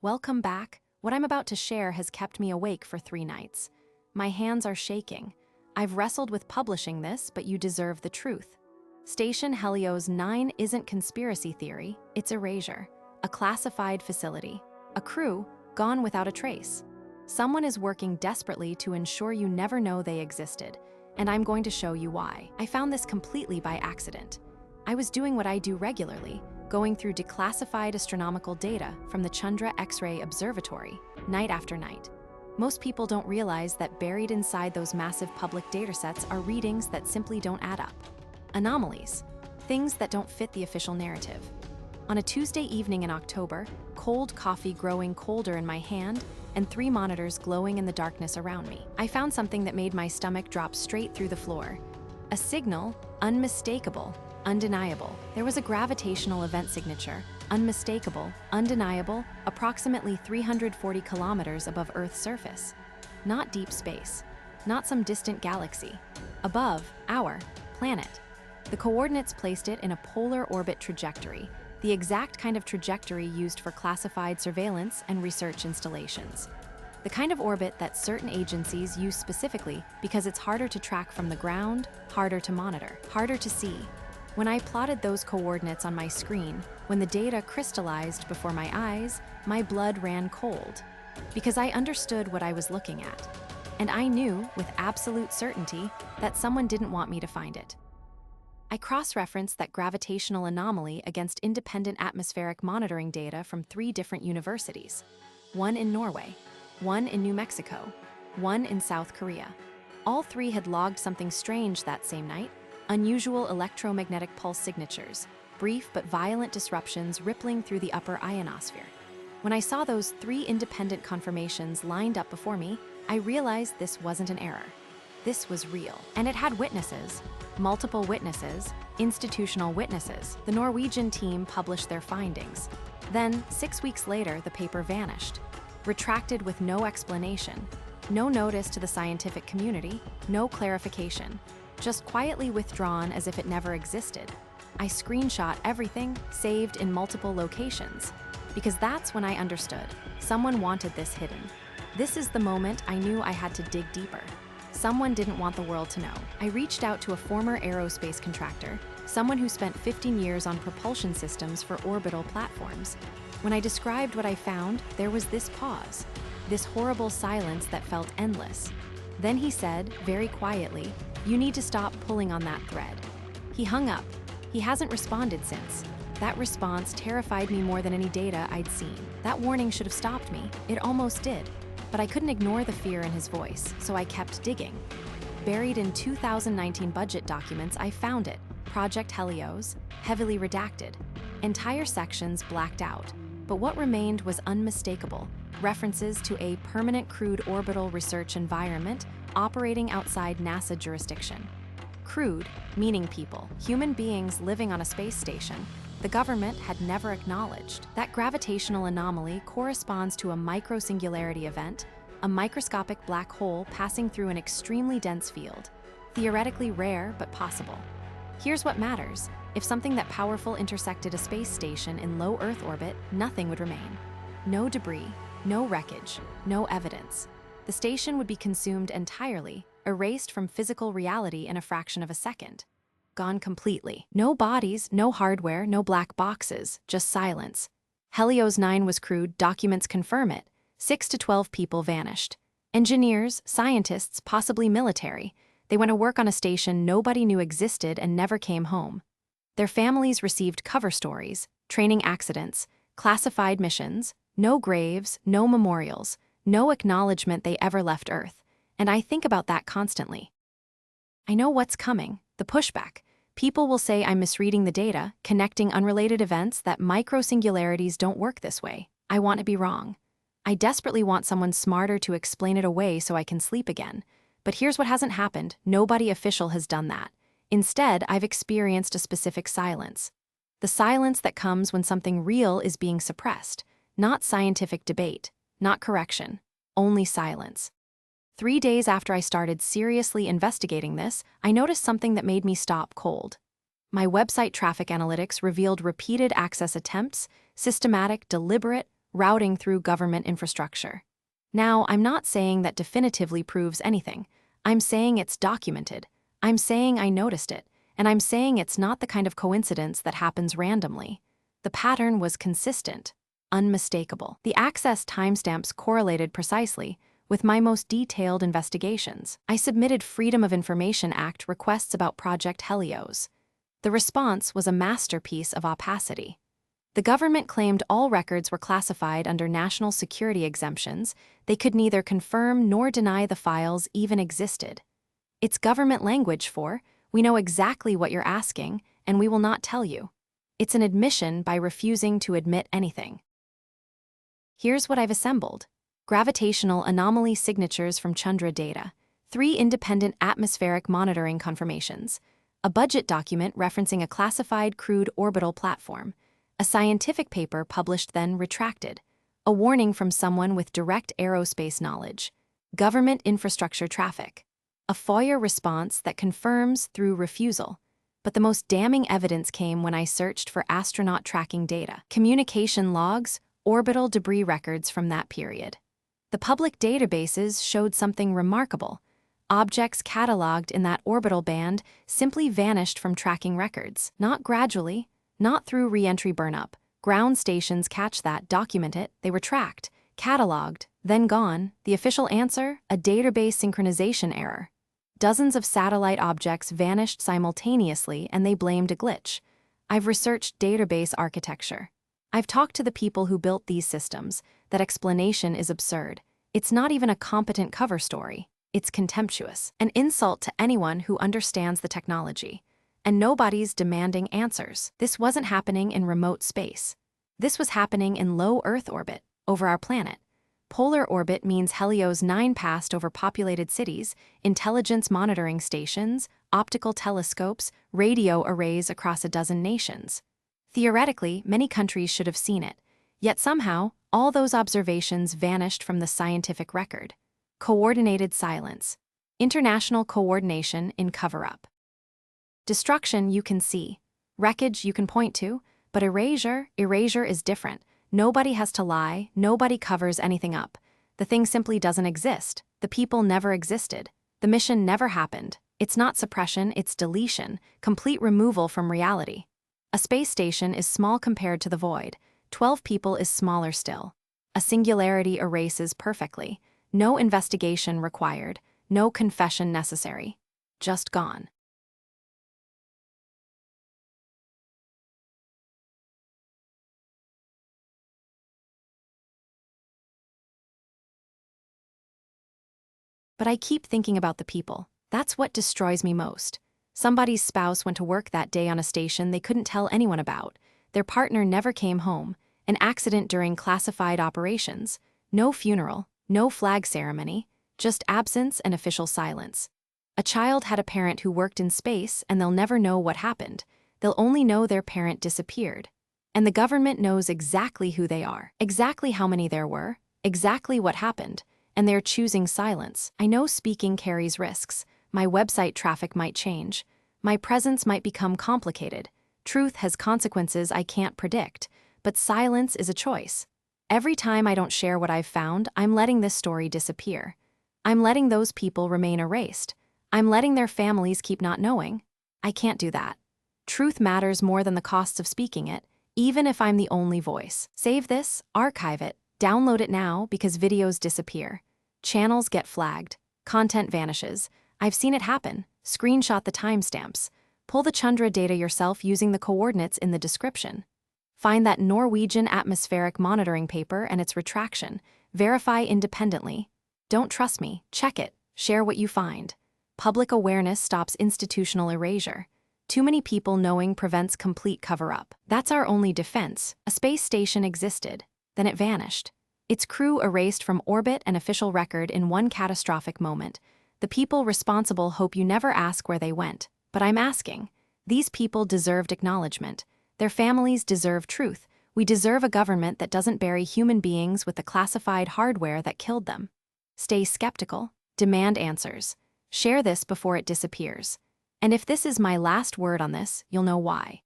Welcome back. What I'm about to share has kept me awake for 3 nights. My hands are shaking. I've wrestled with publishing this, but you deserve the truth. Station Helios 9 isn't conspiracy theory, it's erasure. A classified facility. A crew gone without a trace. Someone is working desperately to ensure you never know they existed, and I'm going to show you why. I found this completely by accident. I was doing what I do regularly, going through declassified astronomical data from the Chandra X-ray Observatory, night after night. Most people don't realize that buried inside those massive public datasets are readings that simply don't add up. Anomalies, things that don't fit the official narrative. On a Tuesday evening in October, cold coffee growing colder in my hand and 3 monitors glowing in the darkness around me, I found something that made my stomach drop straight through the floor. A signal, unmistakable, undeniable. There was a gravitational event signature, unmistakable, undeniable, approximately 340 kilometers above Earth's surface. Not deep space, not some distant galaxy. Above, our planet. The coordinates placed it in a polar orbit trajectory, the exact kind of trajectory used for classified surveillance and research installations. The kind of orbit that certain agencies use specifically because it's harder to track from the ground, harder to monitor, harder to see. When I plotted those coordinates on my screen, when the data crystallized before my eyes, my blood ran cold. Because I understood what I was looking at. And I knew, with absolute certainty, that someone didn't want me to find it. I cross-referenced that gravitational anomaly against independent atmospheric monitoring data from 3 different universities. One in Norway, one in New Mexico, one in South Korea. All 3 had logged something strange that same night. Unusual electromagnetic pulse signatures, brief but violent disruptions rippling through the upper ionosphere. When I saw those 3 independent confirmations lined up before me, I realized this wasn't an error. This was real. And it had witnesses, multiple witnesses, institutional witnesses. The Norwegian team published their findings. Then, 6 weeks later, the paper vanished, retracted with no explanation, no notice to the scientific community, no clarification. Just quietly withdrawn as if it never existed. I screenshot everything, saved in multiple locations, because that's when I understood. Someone wanted this hidden. This is the moment I knew I had to dig deeper. Someone didn't want the world to know. I reached out to a former aerospace contractor, someone who spent 15 years on propulsion systems for orbital platforms. When I described what I found, there was this pause, this horrible silence that felt endless. Then he said, very quietly, "You need to stop pulling on that thread." He hung up. He hasn't responded since. That response terrified me more than any data I'd seen. That warning should have stopped me. It almost did. But I couldn't ignore the fear in his voice, so I kept digging. Buried in 2019 budget documents, I found it. Project Helios, heavily redacted. Entire sections blacked out. But what remained was unmistakable. References to a permanent crewed orbital research environment operating outside NASA jurisdiction. Crewed, meaning people, human beings living on a space station, the government had never acknowledged. That gravitational anomaly corresponds to a microsingularity event, a microscopic black hole passing through an extremely dense field. Theoretically rare, but possible. Here's what matters. If something that powerful intersected a space station in low Earth orbit, nothing would remain. No debris, no wreckage, no evidence. The station would be consumed entirely, erased from physical reality in a fraction of a second. Gone completely. No bodies, no hardware, no black boxes, just silence. Helios 9 was crewed, documents confirm it. 6 to 12 people vanished. Engineers, scientists, possibly military. They went to work on a station nobody knew existed and never came home. Their families received cover stories, training accidents, classified missions, no graves, no memorials, no acknowledgement they ever left Earth. And I think about that constantly. I know what's coming, the pushback. People will say I'm misreading the data, connecting unrelated events, that microsingularities don't work this way. I want to be wrong. I desperately want someone smarter to explain it away so I can sleep again. But here's what hasn't happened. Nobody official has done that. Instead, I've experienced a specific silence. The silence that comes when something real is being suppressed. Not scientific debate, not correction, only silence. 3 days after I started seriously investigating this, I noticed something that made me stop cold. My website traffic analytics revealed repeated access attempts, systematic, deliberate, routing through government infrastructure. Now, I'm not saying that definitively proves anything. I'm saying it's documented. I'm saying I noticed it. And I'm saying it's not the kind of coincidence that happens randomly. The pattern was consistent, unmistakable. The access timestamps correlated precisely with my most detailed investigations. I submitted Freedom of Information Act requests about Project Helios. The response was a masterpiece of opacity. The government claimed all records were classified under national security exemptions. They could neither confirm nor deny the files even existed. It's government language for, "We know exactly what you're asking, and we will not tell you." It's an admission by refusing to admit anything. Here's what I've assembled. Gravitational anomaly signatures from Chandra data, 3 independent atmospheric monitoring confirmations, a budget document referencing a classified crewed orbital platform, a scientific paper published then retracted, a warning from someone with direct aerospace knowledge, government infrastructure traffic, a FOIA response that confirms through refusal. But the most damning evidence came when I searched for astronaut tracking data, communication logs, orbital debris records from that period. The public databases showed something remarkable. Objects cataloged in that orbital band simply vanished from tracking records, not gradually, not through re-entry burnup. Ground stations catch that, document it, they were tracked, cataloged, then gone. The official answer? A database synchronization error. Dozens of satellite objects vanished simultaneously and they blamed a glitch. I've researched database architecture. I've talked to the people who built these systems. That explanation is absurd. It's not even a competent cover story. It's contemptuous, an insult to anyone who understands the technology. And nobody's demanding answers. This wasn't happening in remote space. This was happening in low Earth orbit, over our planet. Polar orbit means Helios 9 passed over populated cities, intelligence monitoring stations, optical telescopes, radio arrays across a dozen nations. Theoretically, many countries should have seen it. Yet somehow, all those observations vanished from the scientific record. Coordinated silence. International coordination in cover-up. Destruction you can see. Wreckage you can point to. But erasure is different. Nobody has to lie, nobody covers anything up. The thing simply doesn't exist. The people never existed. The mission never happened. It's not suppression, it's deletion, complete removal from reality. A space station is small compared to the void. 12 people is smaller still. A singularity erases perfectly. No investigation required, no confession necessary. Just gone. But I keep thinking about the people. That's what destroys me most. Somebody's spouse went to work that day on a station they couldn't tell anyone about. Their partner never came home. An accident during classified operations. No funeral, no flag ceremony, just absence and official silence. A child had a parent who worked in space and they'll never know what happened. They'll only know their parent disappeared. And the government knows exactly who they are, exactly how many there were, exactly what happened. And they're choosing silence. I know speaking carries risks. My website traffic might change. My presence might become complicated. Truth has consequences I can't predict. But silence is a choice. Every time I don't share what I've found, I'm letting this story disappear. I'm letting those people remain erased. I'm letting their families keep not knowing. I can't do that. Truth matters more than the costs of speaking it, even if I'm the only voice. Save this, archive it, download it now because videos disappear. Channels get flagged. Content vanishes. I've seen it happen. Screenshot the timestamps. Pull the Chandra data yourself using the coordinates in the description. Find that Norwegian atmospheric monitoring paper and its retraction. Verify independently. Don't trust me. Check it. Share what you find. Public awareness stops institutional erasure. Too many people knowing prevents complete cover-up. That's our only defense. A space station existed. Then it vanished. Its crew erased from orbit and official record in one catastrophic moment. The people responsible hope you never ask where they went. But I'm asking. These people deserved acknowledgement. Their families deserve truth. We deserve a government that doesn't bury human beings with the classified hardware that killed them. Stay skeptical. Demand answers. Share this before it disappears. And if this is my last word on this, you'll know why.